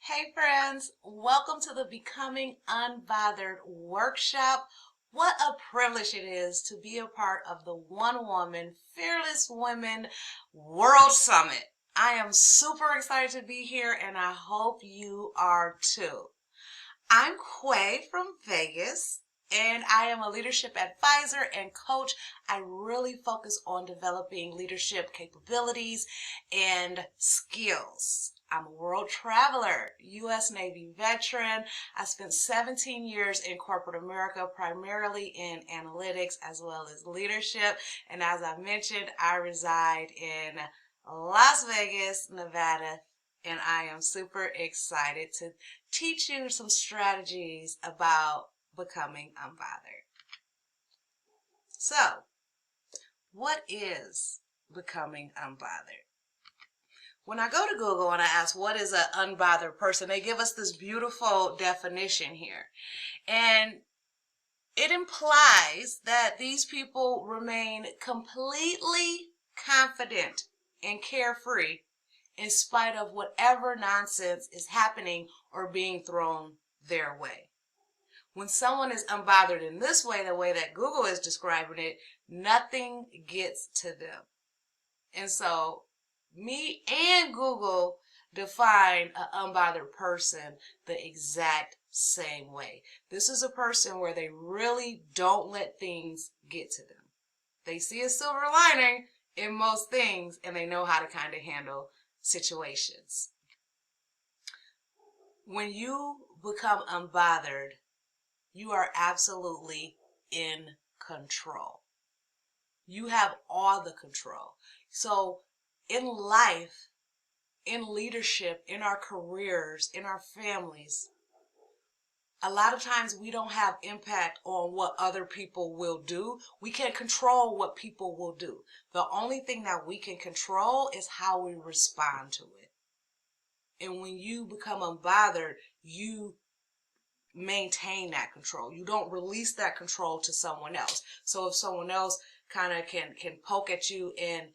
Hey friends, welcome to the Becoming Unbothered workshop. What a privilege it is to be a part of the One Woman Fearless Women World Summit. I am super excited to be here and I hope you are too. I'm Quay from Vegas and I am a leadership advisor and coach. I really focus on developing leadership capabilities and skills. I'm a world traveler, U.S. Navy veteran. I spent 17 years in corporate America, primarily in analytics as well as leadership. And as I mentioned, I reside in Las Vegas, Nevada, and I am super excited to teach you some strategies about becoming unbothered. So, what is becoming unbothered? When I go to Google and I ask what is an unbothered person, they give us this beautiful definition here. And it implies that these people remain completely confident and carefree in spite of whatever nonsense is happening or being thrown their way. When someone is unbothered in this way, the way that Google is describing it, nothing gets to them. And so me and Google define an unbothered person the exact same way. This is a person where they really don't let things get to them. They see a silver lining in most things and they know how to kind of handle situations. When you become unbothered, you are absolutely in control. You have all the control. So in life, in leadership, in our careers, in our families, a lot of times we don't have impact on what other people will do. We can't control what people will do. The only thing that we can control is how we respond to it. And when you become unbothered, you maintain that control. You don't release that control to someone else. So if someone else kind of can poke at you and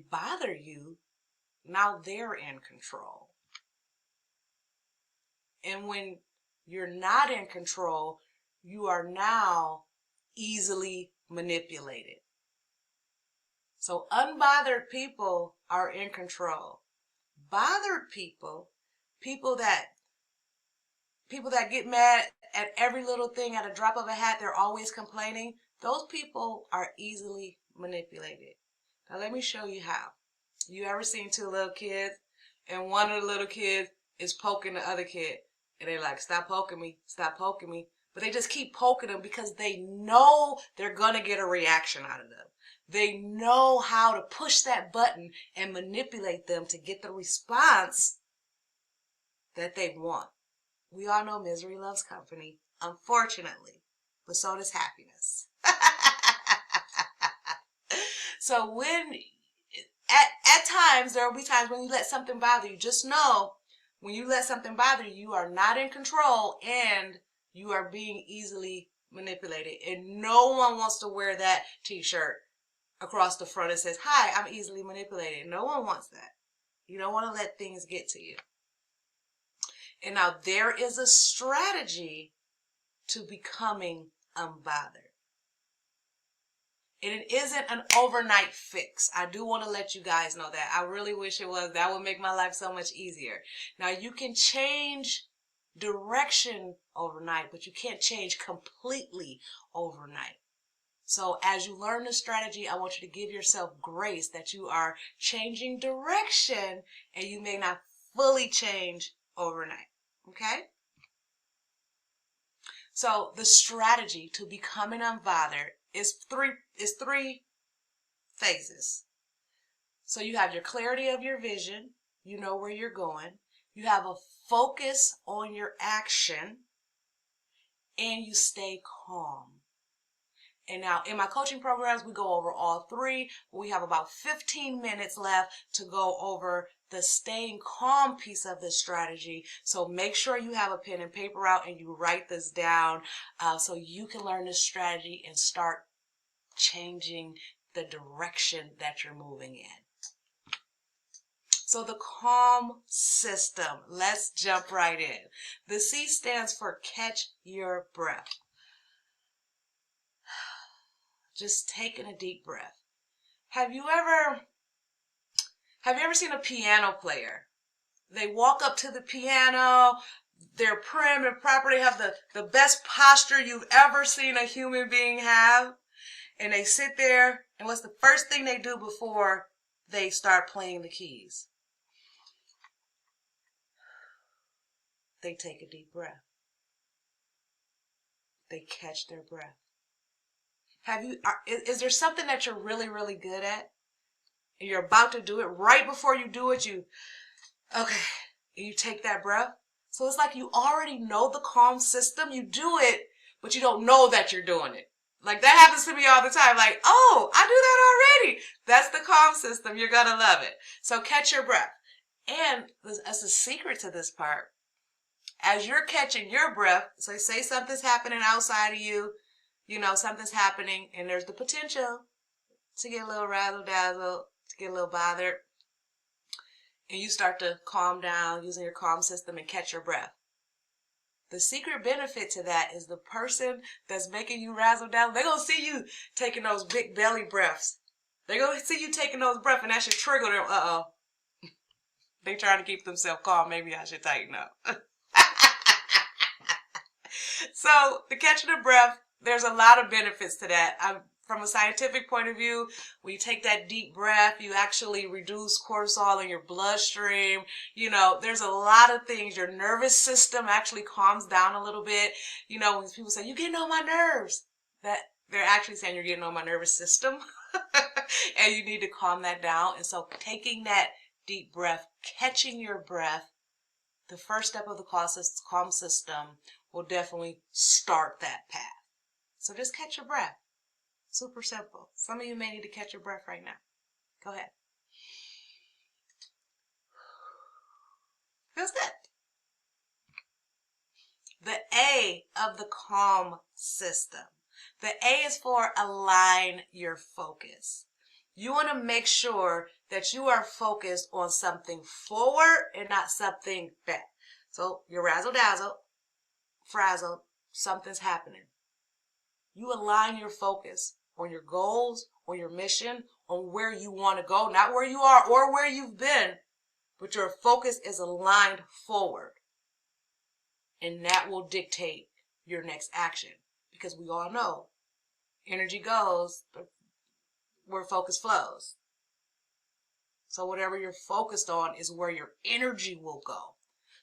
bother you, now they're in control. And when you're not in control, you are now easily manipulated. So unbothered people are in control. Bothered people, people that get mad at every little thing at a drop of a hat, they're always complaining, those people are easily manipulated. Now let me show you how. You ever seen two little kids and one of the little kids is poking the other kid and they're like, stop poking me, stop poking me. But they just keep poking them because they know they're going to get a reaction out of them. They know how to push that button and manipulate them to get the response that they want. We all know misery loves company, unfortunately, but so does happiness. So when, at times, there will be times when you let something bother you. Just know, when you let something bother you, you are not in control and you are being easily manipulated. And no one wants to wear that t-shirt across the front that says, hi, I'm easily manipulated. No one wants that. You don't want to let things get to you. And now there is a strategy to becoming unbothered. And it isn't an overnight fix. I do want to let you guys know that. I really wish it was. That would make my life so much easier. Now you can change direction overnight, but you can't change completely overnight. So as you learn the strategy, I want you to give yourself grace that you are changing direction and you may not fully change overnight. Okay? So the strategy to becoming unbothered is three phases. So you have your clarity of your vision, you know where you're going, you have a focus on your action, and you stay calm. And now in my coaching programs, we go over all three. We have about 15 minutes left to go over the staying calm piece of this strategy. So make sure you have a pen and paper out and you write this down so you can learn this strategy and start changing the direction that you're moving in. So the calm system, let's jump right in. The C stands for catch your breath. Just taking a deep breath. Have you ever seen a piano player? They walk up to the piano, they're prim and proper, they have the best posture you've ever seen a human being have, and they sit there, and what's the first thing they do before they start playing the keys? They take a deep breath. They catch their breath. Is there something that you're really, really good at? And you're about to do it, right before you do it, you take that breath. So it's like you already know the calm system. You do it, but you don't know that you're doing it. Like that happens to me all the time. Like, oh, I do that already. That's the calm system. You're going to love it. So catch your breath. And that's a secret to this part. As you're catching your breath, so say something's happening outside of you, something's happening, and there's the potential to get a little razzle-dazzle, to get a little bothered. And you start to calm down using your calm system and catch your breath. The secret benefit to that is the person that's making you razzle dazzle, they're going to see you taking those big belly breaths. They're going to see you taking those breaths, and that should trigger them. Uh-oh. They trying to keep themselves calm. Maybe I should tighten up. So the catching the breath, there's a lot of benefits to that. From a scientific point of view, when you take that deep breath, you actually reduce cortisol in your bloodstream. There's a lot of things. Your nervous system actually calms down a little bit. When people say, you're getting on my nerves, that they're actually saying you're getting on my nervous system. And you need to calm that down. And so taking that deep breath, catching your breath, the first step of the calm system will definitely start that path. So just catch your breath. Super simple. Some of you may need to catch your breath right now. Go ahead. Feels good. The A of the calm system. The A is for align your focus. You want to make sure that you are focused on something forward and not something back. So you're razzle-dazzle, frazzled, something's happening. You align your focus on your goals, on your mission, on where you want to go, not where you are or where you've been, but your focus is aligned forward. And that will dictate your next action, because we all know energy goes where focus flows. So whatever you're focused on is where your energy will go.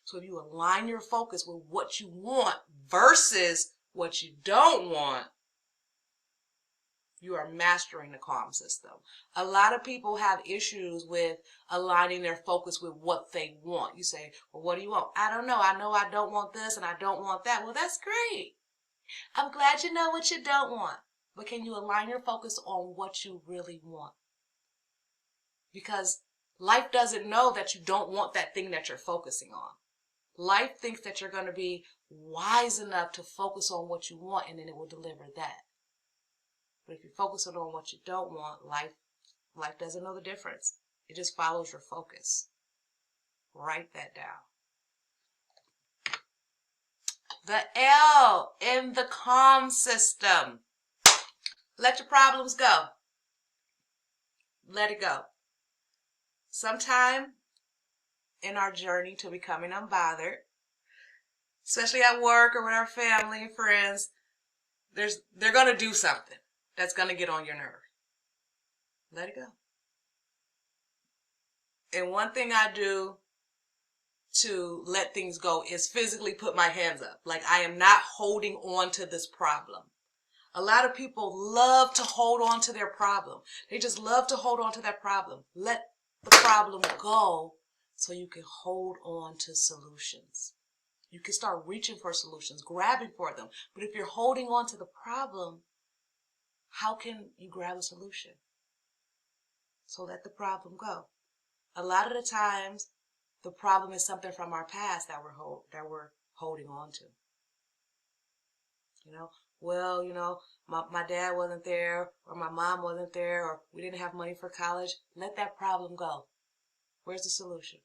So if you align your focus with what you want versus what you don't want, you are mastering the calm system. A lot of people have issues with aligning their focus with what they want. You say, well, what do you want? I don't know. I know I don't want this and I don't want that. Well, that's great. I'm glad you know what you don't want. But can you align your focus on what you really want? Because life doesn't know that you don't want that thing that you're focusing on. Life thinks that you're going to be wise enough to focus on what you want, and then it will deliver that. But if you're focusing on what you don't want, life doesn't know the difference. It just follows your focus. Write that down. The L in the calm system. Let your problems go. Let it go. Sometime in our journey to becoming unbothered, especially at work or with our family and friends, they're going to do something that's going to get on your nerve. Let it go. And one thing I do to let things go is physically put my hands up. Like I am not holding on to this problem. A lot of people love to hold on to their problem. They just love to hold on to that problem. Let the problem go so you can hold on to solutions. You can start reaching for solutions, grabbing for them. But if you're holding on to the problem, how can you grab a solution? So let the problem go. A lot of the times, the problem is something from our past that we're holding on to. My dad wasn't there, or my mom wasn't there, or we didn't have money for college. Let that problem go. Where's the solution?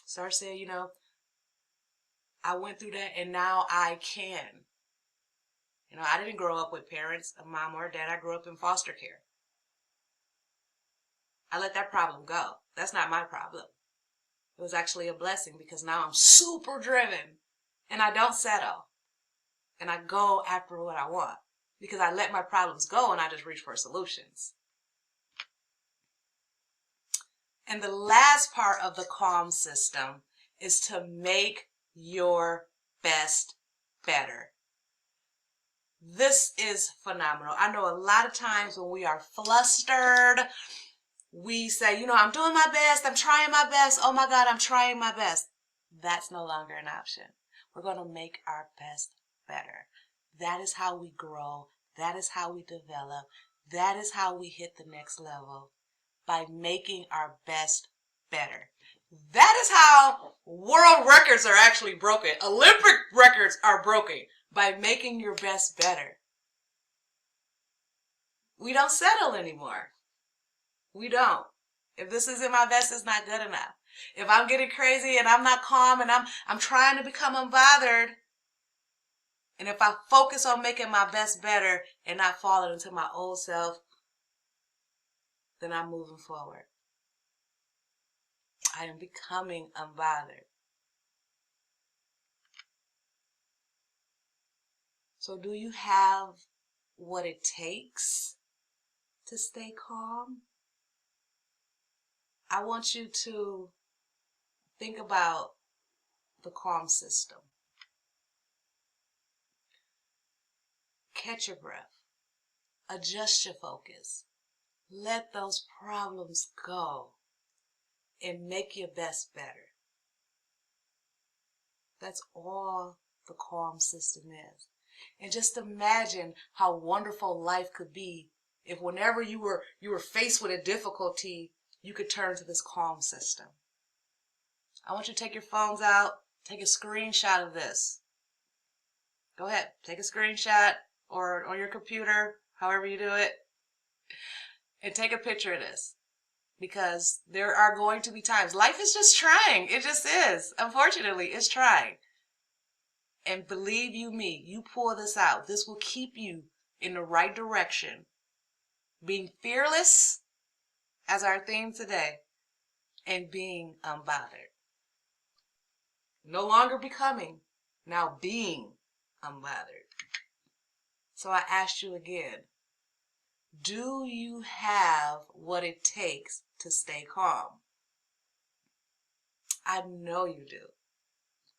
Start saying, you know, I went through that and now I can. You know, I didn't grow up with parents, a mom or a dad. I grew up in foster care. I let that problem go. That's not my problem. It was actually a blessing because now I'm super driven and I don't settle and I go after what I want because I let my problems go and I just reach for solutions. And the last part of the calm system is to make your best better. This is phenomenal. I know a lot of times when we are flustered, we say, you know, I'm doing my best. I'm trying my best. Oh my God, I'm trying my best. That's no longer an option. We're going to make our best better. That is how we grow. That is how we develop. That is how we hit the next level. By making our best better. That is how world records are actually broken. Olympic records are broken by making your best better. We don't settle anymore. We don't. If this isn't my best, it's not good enough. If I'm getting crazy and I'm not calm and I'm trying to become unbothered, and if I focus on making my best better and not falling into my old self, then I'm moving forward. I am becoming unbothered. So do you have what it takes to stay calm? I want you to think about the calm system. Catch your breath. Adjust your focus. Let those problems go and make your best better. That's all the calm system is. And just imagine how wonderful life could be if whenever you were faced with a difficulty, you could turn to this calm system. I want you to take your phones out, take a screenshot of this. Go ahead, take a screenshot or on your computer, however you do it, and take a picture of this. Because there are going to be times, life is just trying. It just is. Unfortunately, it's trying. And believe you me, you pull this out. This will keep you in the right direction. Being fearless, as our theme today, and being unbothered. No longer becoming, now being unbothered. So I asked you again, do you have what it takes to stay calm? I know you do.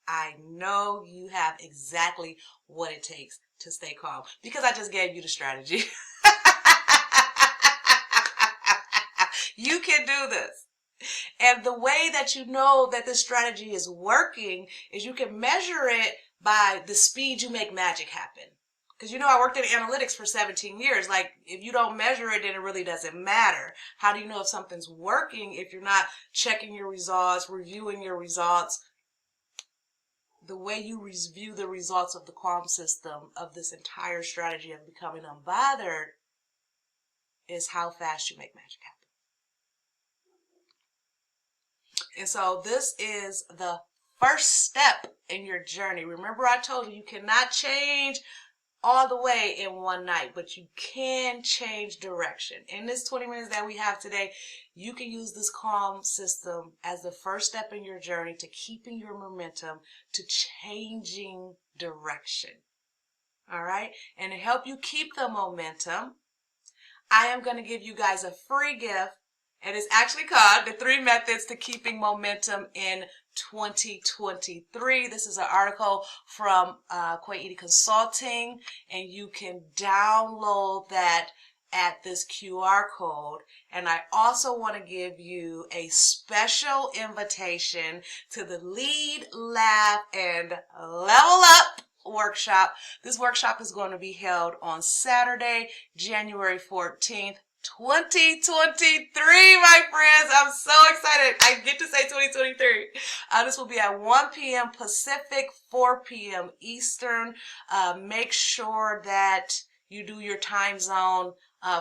I know you have exactly what it takes to stay calm because I just gave you the strategy. You can do this. And the way that you know that this strategy is working is you can measure it by the speed you make magic happen. Because you know I worked in analytics for 17 years. Like if you don't measure it, then it really doesn't matter. How do you know if something's working if you're not checking your results, reviewing your results? The way you review the results of the calm system of this entire strategy of becoming unbothered is how fast you make magic happen. And so this is the first step in your journey. Remember I told you you cannot change all the way in one night, but you can change direction. In this 20 minutes that we have today, you can use this calm system as the first step in your journey to keeping your momentum, to changing direction. All right? And to help you keep the momentum, I am going to give you guys a free gift. And it's actually called The 3 Methods to Keeping Momentum in 2023. This is an article from Quay Eady Consulting, and you can download that at this QR code. And I also want to give you a special invitation to the Lead, Laugh, and Level Up workshop. This workshop is going to be held on Saturday, January 14th. 2023, my friends. I'm so excited. I get to say 2023. This will be at 1 p.m. Pacific, 4 p.m. Eastern. Make sure that you do your time zone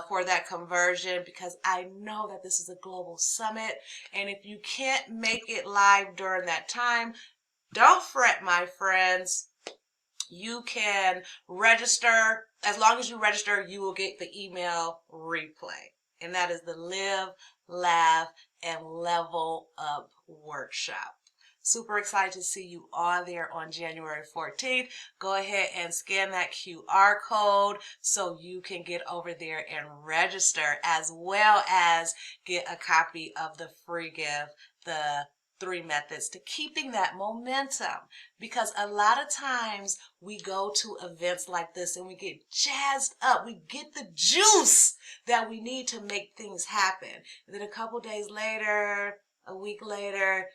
for that conversion, because I know that this is a global summit. And if you can't make it live during that time, don't fret, my friends. You can register. As long as you register, you will get the email replay. And that is the Live, Laugh, and Level Up workshop. Super excited to see you all there on January 14th. Go ahead and scan that QR code so you can get over there and register, as well as get a copy of the free gift, the 3 methods to keeping that momentum. Because a lot of times we go to events like this and we get jazzed up. We get the juice that we need to make things happen. And then a couple days later, a week later,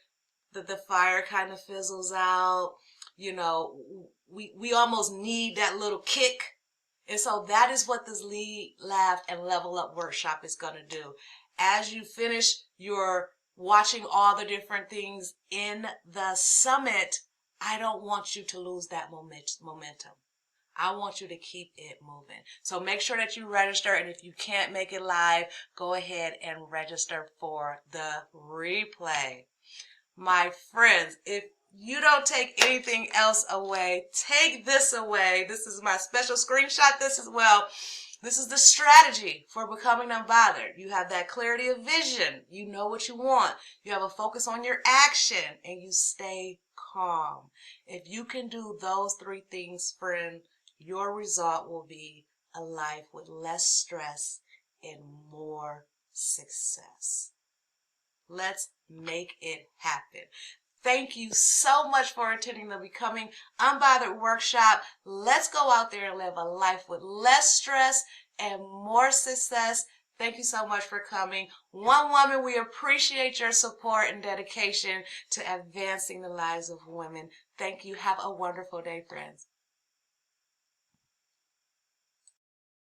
the fire kind of fizzles out. You know, we almost need that little kick. And so that is what this Lead, Laugh, and Level Up workshop is going to do. As you finish your watching all the different things in the summit, I don't want you to lose that momentum. I want you to keep it moving. So make sure that you register, and if you can't make it live, go ahead and register for the replay. My friends, if you don't take anything else away, take this away. This is my special screenshot this as well. This is the strategy for becoming unbothered. You have that clarity of vision. You know what you want. You have a focus on your action, and you stay calm. If you can do those 3 things, friend, your result will be a life with less stress and more success. Let's make it happen. Thank you so much for attending the Becoming Unbothered workshop. Let's go out there and live a life with less stress and more success. Thank you so much for coming. One Woman, we appreciate your support and dedication to advancing the lives of women. Thank you. Have a wonderful day, friends.